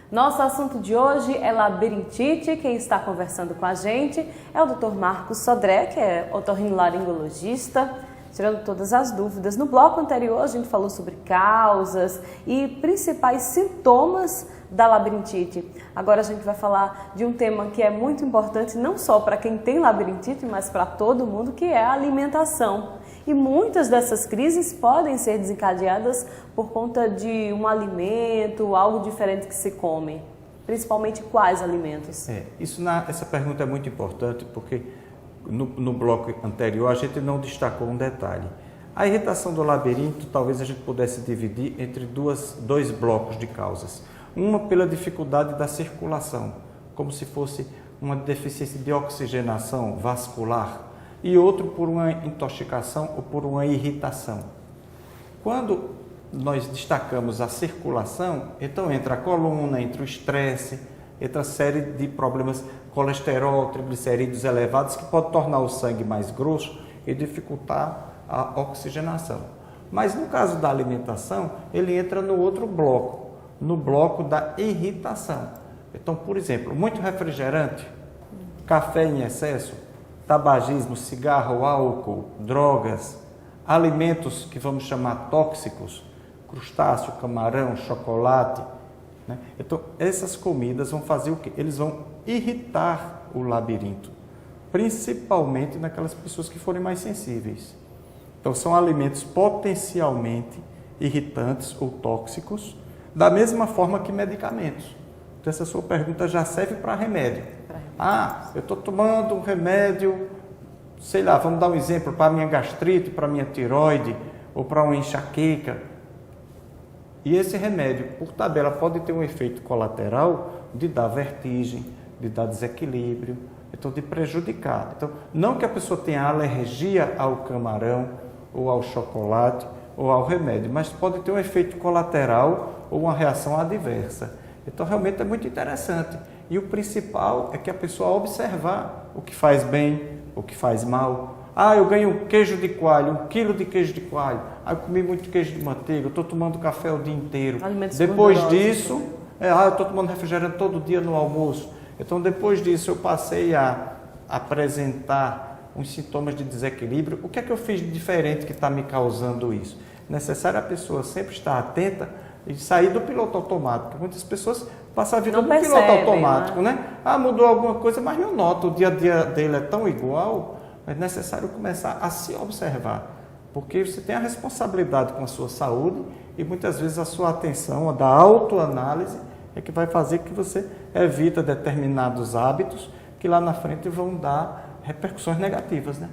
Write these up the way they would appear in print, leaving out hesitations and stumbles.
Nosso assunto de hoje é labirintite. Quem está conversando com a gente é o Dr. Marcos Sodré, que é otorrinolaringologista, tirando todas as dúvidas. No bloco anterior a gente falou sobre causas e principais sintomas da labirintite. Agora a gente vai falar de um tema que é muito importante não só para quem tem labirintite, mas para todo mundo, que é a alimentação. E muitas dessas crises podem ser desencadeadas por conta de um alimento, algo diferente que se come. Principalmente quais alimentos? Essa pergunta é muito importante porque no bloco anterior a gente não destacou um detalhe. A irritação do labirinto talvez a gente pudesse dividir entre dois blocos de causas. Uma pela dificuldade da circulação, como se fosse uma deficiência de oxigenação vascular, e outro por uma intoxicação ou por uma irritação. Quando nós destacamos a circulação, então entra a coluna, entra o estresse, entra a série de problemas, colesterol, triglicerídeos elevados, que pode tornar o sangue mais grosso e dificultar a oxigenação. Mas no caso da alimentação, ele entra no outro bloco, no bloco da irritação. Então, por exemplo, muito refrigerante, café em excesso, tabagismo, cigarro, álcool, drogas, alimentos que vamos chamar tóxicos, crustáceo, camarão, chocolate, né? Então, essas comidas vão fazer o quê? Eles vão irritar o labirinto, principalmente naquelas pessoas que forem mais sensíveis. Então, são alimentos potencialmente irritantes ou tóxicos, da mesma forma que medicamentos. Então, essa sua pergunta já serve para remédio. Eu estou tomando um remédio, sei lá, vamos dar um exemplo, para a minha gastrite, para a minha tiroide, ou para uma enxaqueca. E esse remédio, por tabela, pode ter um efeito colateral de dar vertigem, de dar desequilíbrio, então de prejudicar. Então, não que a pessoa tenha alergia ao camarão, ou ao chocolate, ou ao remédio, mas pode ter um efeito colateral ou uma reação adversa. Então, realmente é muito interessante. E o principal é que a pessoa observar o que faz bem, o que faz mal. Eu ganhei um queijo de coalho, 1 quilo de queijo de coalho. Eu comi muito queijo de manteiga, eu estou tomando café o dia inteiro. Depois disso, eu estou tomando refrigerante todo dia no almoço. Então, depois disso, eu passei a apresentar uns sintomas de desequilíbrio. O que é que eu fiz de diferente que está me causando isso? É necessário a pessoa sempre estar atenta e sair do piloto automático. Muitas pessoas passam a vida no piloto automático, né? Mudou alguma coisa, mas não nota. O dia a dia dele é tão igual. É necessário começar a se observar, porque você tem a responsabilidade com a sua saúde e muitas vezes a sua atenção, a da autoanálise, é que vai fazer que você evita determinados hábitos que lá na frente vão dar repercussões negativas, né?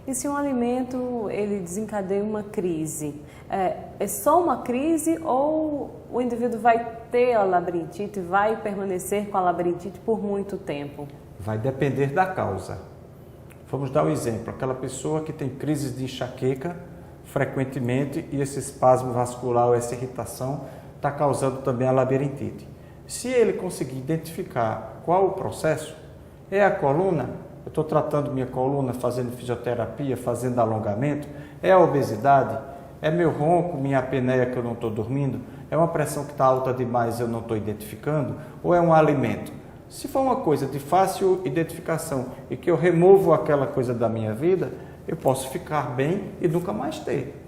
E se um alimento ele desencadeia uma crise, é só uma crise ou o indivíduo vai ter a labirintite, vai permanecer com a labirintite por muito tempo? Vai depender da causa. Vamos dar um exemplo, aquela pessoa que tem crises de enxaqueca frequentemente e esse espasmo vascular ou essa irritação está causando também a labirintite. Se ele conseguir identificar qual o processo, é a coluna, eu estou tratando minha coluna, fazendo fisioterapia, fazendo alongamento, é a obesidade, é meu ronco, minha apneia que eu não estou dormindo, é uma pressão que está alta demais e eu não estou identificando, ou é um alimento? Se for uma coisa de fácil identificação e que eu removo aquela coisa da minha vida, eu posso ficar bem e nunca mais ter.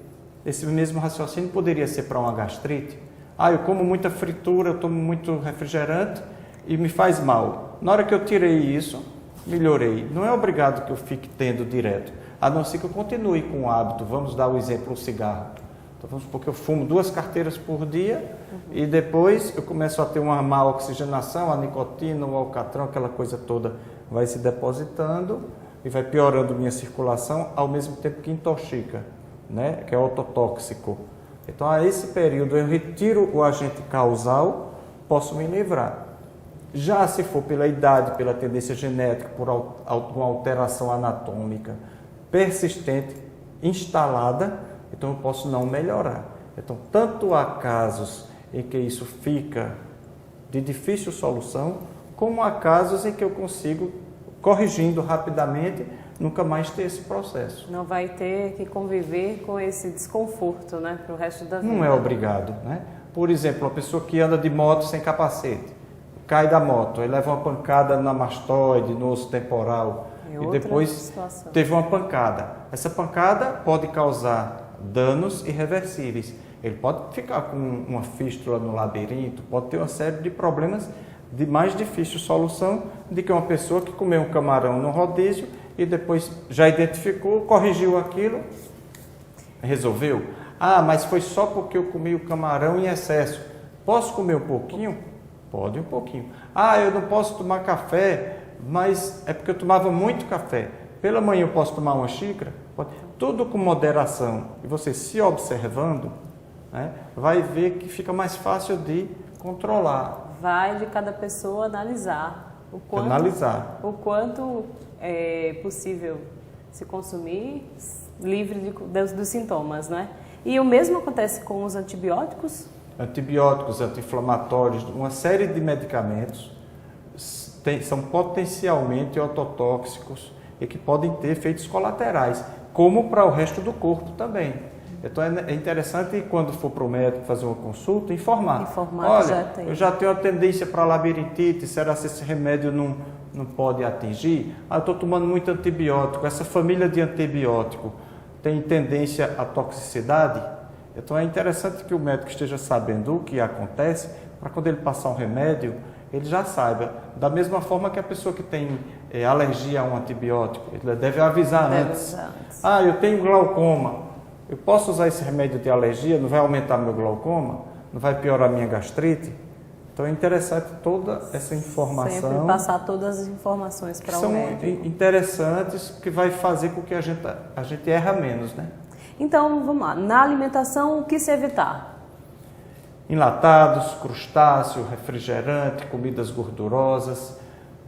Esse mesmo raciocínio poderia ser para uma gastrite. Eu como muita fritura, eu tomo muito refrigerante e me faz mal. Na hora que eu tirei isso, melhorei. Não é obrigado que eu fique tendo direto, a não ser que eu continue com o hábito. Vamos dar o exemplo, o cigarro. Então, vamos supor que eu fumo 2 carteiras por dia e depois eu começo a ter uma má oxigenação, a nicotina, o alcatrão, aquela coisa toda vai se depositando e vai piorando minha circulação, ao mesmo tempo que intoxica, né? Que é ototóxico. Então, a esse período eu retiro o agente causal, posso me livrar. Já se for pela idade, pela tendência genética, por alguma alteração anatômica persistente, instalada, então eu posso não melhorar. Então, tanto há casos em que isso fica de difícil solução, como há casos em que eu consigo, corrigindo rapidamente, nunca mais ter esse processo. Não vai ter que conviver com esse desconforto, né, para o resto da vida. Não é obrigado, né? Por exemplo, a pessoa que anda de moto sem capacete, cai da moto, aí leva uma pancada na mastoide, no osso temporal, e depois situação. Teve uma pancada. Essa pancada pode causar danos irreversíveis. Ele pode ficar com uma fístula no labirinto, pode ter uma série de problemas de mais difícil solução do que uma pessoa que comeu um camarão no rodízio e depois já identificou, corrigiu aquilo, resolveu. Ah, mas foi só porque eu comi o camarão em excesso. Posso comer um pouquinho? Pode um pouquinho. Ah, eu não posso tomar café, mas é porque eu tomava muito café. Pela manhã eu posso tomar uma xícara? Pode. Tudo com moderação. E você se observando, né, vai ver que fica mais fácil de controlar. Vai de cada pessoa analisar o quanto é possível se consumir livre dos sintomas, né? E o mesmo acontece com os antibióticos? Antibióticos, anti-inflamatórios, uma série de medicamentos são potencialmente ototóxicos e que podem ter efeitos colaterais, como para o resto do corpo também. Então é interessante quando for para o médico fazer uma consulta, informar. Olha, eu já tenho a tendência para labirintite, será que esse remédio não pode atingir? Ah, eu estou tomando muito antibiótico, essa família de antibiótico tem tendência à toxicidade? Então é interessante que o médico esteja sabendo o que acontece, para quando ele passar um remédio, ele já saiba. Da mesma forma que a pessoa que tem alergia a um antibiótico, ele deve avisar antes. Ah, eu tenho glaucoma. Eu posso usar esse remédio de alergia? Não vai aumentar meu glaucoma? Não vai piorar minha gastrite? Então é interessante toda essa informação. Sempre passar todas as informações para o médico. São interessantes, que vai fazer com que a gente erra menos, né? Então, vamos lá. Na alimentação, o que se evitar? Enlatados, crustáceo, refrigerante, comidas gordurosas,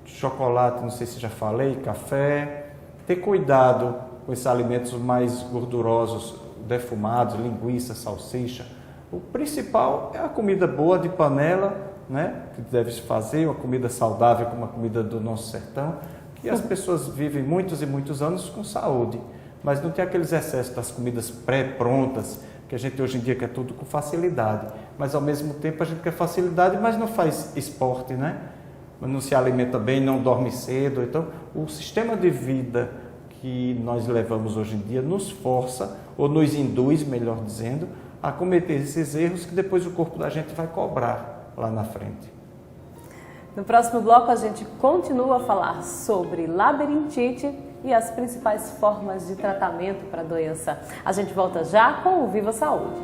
chocolate, não sei se já falei, café. Ter cuidado com esses alimentos mais gordurosos, defumados, linguiça, salsicha. O principal é a comida boa de panela, né, que deve se fazer, uma comida saudável como a comida do nosso sertão, que as pessoas vivem muitos e muitos anos com saúde, mas não tem aqueles excessos das comidas pré-prontas, que a gente hoje em dia quer tudo com facilidade, mas ao mesmo tempo a gente quer facilidade, mas não faz esporte, né? Não se alimenta bem, não dorme cedo. Então, o sistema de vida que nós levamos hoje em dia nos força, ou nos induz, melhor dizendo, a cometer esses erros que depois o corpo da gente vai cobrar lá na frente. No próximo bloco a gente continua a falar sobre labirintite e as principais formas de tratamento para a doença. A gente volta já com o Viva Saúde.